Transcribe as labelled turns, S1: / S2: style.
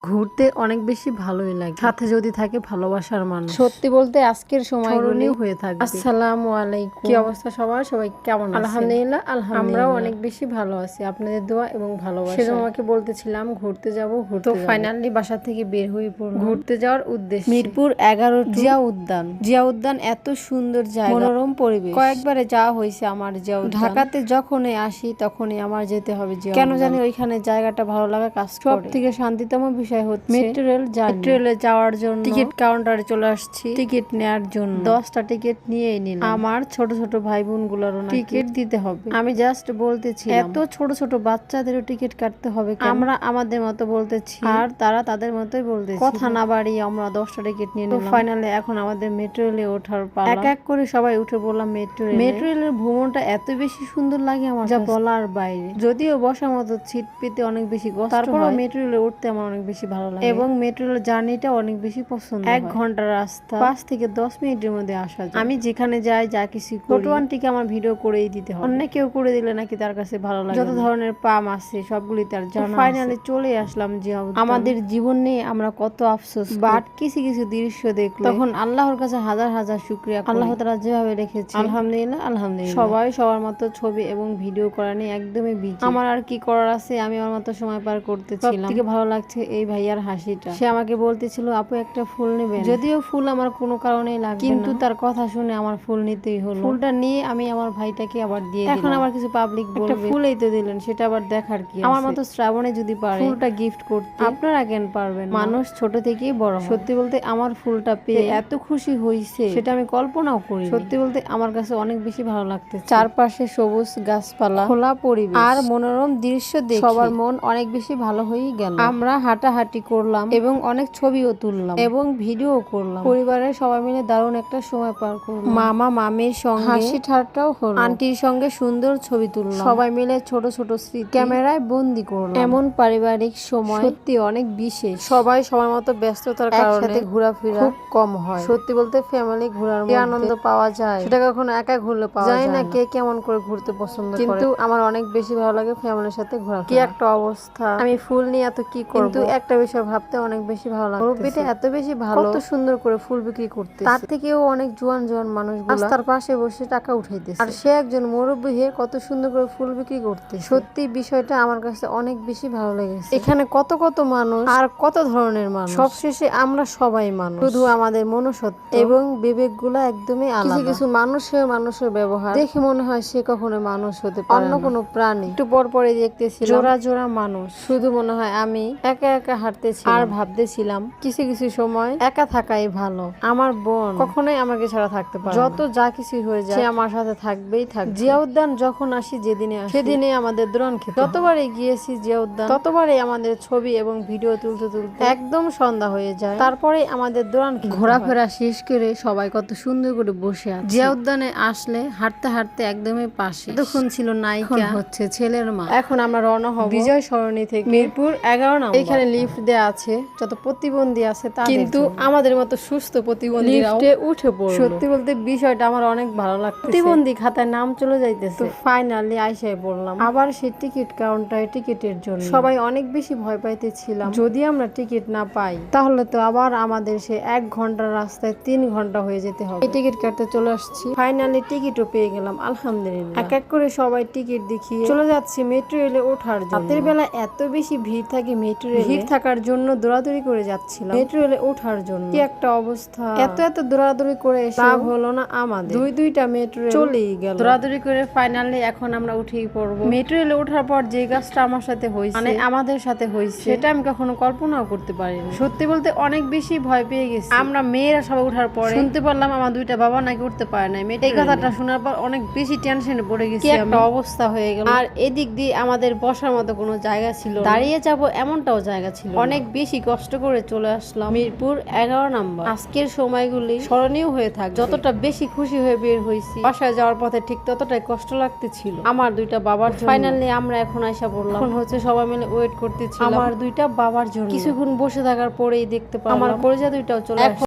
S1: ঘুরতে অনেক বেশি ভালোই লাগে, সাথে যদি থাকে ভালোবাসার মানুষ। সত্যি বলতে আজকের সময় স্মরণীয় হয়ে থাকবে। আসসালামু আলাইকুম, কি অবস্থা সবার? সবাই কেমন আছেন? আলহামদুলিল্লাহ, আমরাও অনেক বেশি ভালো আছি, আপনাদের দোয়া এবং ভালোবাসা। সেজন্য আমাকে বলতেছিলাম ঘুরতে যাব, তো ফাইনালি বাসা থেকে বের হয়ে পড়লাম ঘুরতে যাওয়ার উদ্দেশ্যে। মিরপুর 11 জিয়া উদ্যান। জিয়া উদ্যান এত সুন্দর জায়গা, মনোরম পরিবেশ। কয়েকবারে যাওয়া হয়েছে আমার জিয়া উদ্যান। ঢাকাতে যখনই আসি তখনই আমার যেতে হবে জিয়া উদ্যান। কেন জানি ওইখানে জায়গাটা ভালো লাগা কাজ করে। সব থেকে শান্তিতম বিষয় হচ্ছে মেট্রো রেল জার্নি। মেট্রো রেলে যাওয়ার জন্য টিকিট কাউন্টারে চলে আসছি টিকিট নেয়ার জন্য। 10টা টিকিট নিয়েই নিলাম। আমার ছোট ছোট ভাই বোন গুলোরও টিকিট দিতে হবে। আমি জাস্ট বলতেছি এত ছোট ছোট বাচ্চাদেরও টিকিট কাটতে হবে, আমরা আমাদের মতো বলতেছি আর তারা তাদের মতোই বলতেছে। কথা না বাড়িয়ে আমরা 10টা টিকিট নিয়ে নিলাম। ফাইনালি এখন আমাদের মেট্রো রেলে ওঠার পালা। এক এক করে সবাই উঠে পড়লাম মেট্রো রেলে। মেট্রো রেলের ভ্রমণটা এত বেশি সুন্দর লাগে আমার, যা বলার বাইরে। যদিও বসার মতো সিট পেতে অনেক বেশি কষ্ট, তারপরও মেট্রো রেলে উঠতে আমার অনেক বেশি ভালো লাগে এবং মেট্রো রেল জার্নিটা অনেক বেশি পছন্দ। 1 ঘন্টার রাস্তা 5 থেকে 10 মিনিটের মধ্যে আসা যায়। আমি যেখানে যাই যা কিছু ছোট আন্টিকে আমার ভিডিও করেই দিতে হয়, অন্য কেউ করে দিলে নাকি তার কাছে ভালো লাগে। যত ধরনের পাম আছে সবগুলি তার জানা। ফাইনালি চলে আসলাম জিয়া উদ্যান। আমাদের জীবন নিয়ে আমরা কত আফসোস, বাট কিছু কিছু দৃশ্য দেখলে তখন আল্লাহর কাছে হাজার হাজার শুকরিয়া। আল্লাহ তাআলা যেভাবে রেখেছে আলহামদুলিল্লাহ আলহামদুলিল্লাহ। সবাই সবার মতো ছবি এবং ভিডিও করা নিয়ে একদমই বিজি। আমার আর কি করার আছে, আমি আমার মতো সময় পার করতেছিলাম। সবথেকে ভালো লাগছে এই ভাইয়ার হাসিটা। সে আমাকে বলতেছিল আপু একটা ফুল নেবেন, যদিও ফুল আমার কোনো কারণেই লাগবে না, কিন্তু তার কথা শুনে আমার ফুল নিতেই হলো। ফুলটা নিয়ে আমি আমার ভাইটাকে আবার দিয়ে দিলাম। এখন আবার কিছু পাবলিক বলবে ফুলই তো দিলেন, সেটা আবার দেখার কি আছে। আমার মতো শ্রাবণে যদি পারে ফুলটা গিফট করতে, আপনারা কেন পারবেন? মানুষ ছোট থেকেই বড়। সত্যি বলতে আমার ফুলটা পেয়ে এত খুশি হইছে সেটা আমি কল্পনাও করি। সত্যি বলতে আমার কাছে অনেক বেশি ভালো লাগতেছে। চারপাশে সবুজ গাছপালা, খোলা পরিবেশ আর মনোরম দৃশ্য দেখে সবার মন অনেক বেশি ভালো হয়ে গেল। আমরা হাঁটাহাঁটি করলাম এবং অনেক ছবিও তুললাম এবং ভিডিও করলাম। পরিবারের সবাই মিলে দারুণ একটা সময় পার করলাম। মামা মামির সঙ্গে হাসি ঠাট্টাও হলো, আন্টির সঙ্গে সুন্দর ছবি তুললাম। সবাই মিলে ছোট ছোট স্মৃতি ক্যামেরায় বন্দি করলাম। এমন পারিবারিক সময় সত্যি অনেক বিশেষ। সবাই সবার মতো ব্যস্ততার কারণে একসাথে ঘোরাফেরা খুব কম হয়। সত্যি বলতে ফ্যামিলি ঘোরার মধ্যে আনন্দ পাওয়া যায় সেটা কখনো একা ঘুরলে পাওয়া যায় না। কে কেমন করে ঘুরতে পছন্দ করে, কিন্তু আমার অনেক বেশি ভালো লাগে ফ্যামিলির সাথে ঘোরা। কি একটা অবস্থা, আমি ফুল নিয়ে এত কি করব, কিন্তু একটা বিষয় ভাবতে অনেক বেশি ভালো লাগে। মুরব্বিটা এত বেশি ভালো, কত সুন্দর করে ফুল বিক্রি করতে। তার থেকেও অনেক জোয়ান জোয়ান মানুষগুলো রাস্তার পাশে বসে টাকা উঠাইতেছে, আর সে একজন মুরব্বি হয়ে কত সুন্দর করে ফুল বিক্রি করতে। সত্যি বিষয়টা আমার কাছে অনেক বেশি ভালো লেগেছে। এখানে কত কত মানুষ আর কত ধরনের মানুষ, সবশেষে আমরা সবাই মানুষ, শুধু আমাদের মনুষ্যত্ব এবং বিবেকগুলো একদমই আলাদা। কিছু কিছু মানুষের ব্যবহার দেখে মনে হয় সে কখনো মানুষ হতে পারে অন্য কোনো প্রাণী। একটু পর পরে দেখতেছি জোড়া জোড়া মানুষ, শুধু মনে হয় আমি একা একা হাঁটতেছি আর ভাবতেছিলাম কিছু কিছু সময় একা থাকাই ভালো। আমার বোন কখনোই আমাকে ছাড়া থাকতে পারে, যত যা কিছু হয়ে যায় সে আমার সাথে থাকবেই থাকবে। জিয়া উদ্যান যখন আসি যেদিনে আসি সেদিনে আমাদের দোরান খেতে। যতবারই গিয়েছি জিয়া উদ্যান ততবারই আমাদের ছবি এবং ভিডিও তুলতে তুলতে একদম সন্ধ্যা হয়ে যায়। তারপরে আমাদের দোরান ঘোরাফেরা শেষ করে সবাই কত সুন্দর করে বসে আছে। জিয়া উদ্যানে আসলে হাঁটতে হাঁটতে একদমই পাশে। তখন ছিল নায়িকা, হচ্ছে ছেলের মা। এখন আমরা রওনা হব বিজয় সরণি থেকে মিরপুর 11 নম্বর। এখানে লিফট দেয়া আছে যত প্রতিবন্ধী আছে তাদের, কিন্তু আমাদের মতো সুস্থ প্রতিবন্ধী লিফটে উঠে পড়লো। সত্যি বলতে বিষয়টা আমার অনেক ভালো লাগছে। প্রতিবন্ধী খাতায় নাম চলে যাইতেছে। তো ফাইনালি আইসায় পড়লাম আবার সেই টিকিট কাউন্টারে টিকিটের জন্য। সবাই অনেক বেশি ভয় পাইতেছিলাম যদি আমরা টিকিট না পাই তাহলে তো আবার আমাদের সে 1 ঘন্টার রাস্তায় 3 ঘন্টা হয়ে যেতে হবে। এই টিকিট কাটতে চলে আসছি, ফাইনালি টিকিটও পেয়ে গেলাম আলহামদুলিল্লাহ। এক এক করে সবাই টিকিট দেখিয়ে চলে যাচ্ছে মেট্রো রেলে ওঠার জন্য। রাতের বেলা এত বেশি ভিড় থাকে মেট্রো রেলে, ভিড় থাকার জন্য দৌড়াদৌড়ি করে যাচ্ছিলাম মেট্রো রেলে ওঠার জন্য। কি একটা অবস্থা, এত এত দৌড়াদৌড়ি করে লাভ হলো না আমাদের। দুইটা মেট্রো রেল চলেই গেল। দৌড়াদৌড়ি করে ফাইনালি এখন আমরা উঠেই পড়বো। মেট্রো রেলে ওঠার পর যে কাজটা আমার সাথে হয়েছে, মানে আমাদের সাথে হয়েছে, সেটা আমি কখনো কল্পনাও করতে পারিনি। সত্যি বলতে অনেক বেশি ভয় পেয়ে গেছি। আমরা মেয়েরা সবাই ওঠার পরে শুনতে পারলাম আমার 2টা বাবা নাকি উঠতে পারে নাই। এই কথাটা শোনার পর অনেক বেশি টেনশনে পড়ে গেছি, একটা অবস্থা হয়ে গেল। আর এদিক দিয়ে আমাদের বসার মতো কোনো জায়গা ছিল, দাঁড়িয়ে যাব এমনটাও জায়গা ছিল। অনেক বেশি কষ্ট করে চলে আসলাম মিরপুর 11 নম্বর। আজকের সময়গুলি স্মরণীয় হয়ে থাক। যতটা বেশি খুশি হয়ে বের হয়েছি, বাসায় যাওয়ার পথে ঠিক ততটাই কষ্ট লাগতেছিল আমার 2টা বাবার জন্য। ফাইনালি আমরা এখন আইসা পড়লাম। এখন হচ্ছে সবাই মিলে ওয়েট করতেছি আমার 2টা বাবার জন্য। কিছুক্ষণ বসে থাকার পরেই দেখতে পারলাম আমার কলিজা 2টাও চলে আসছে।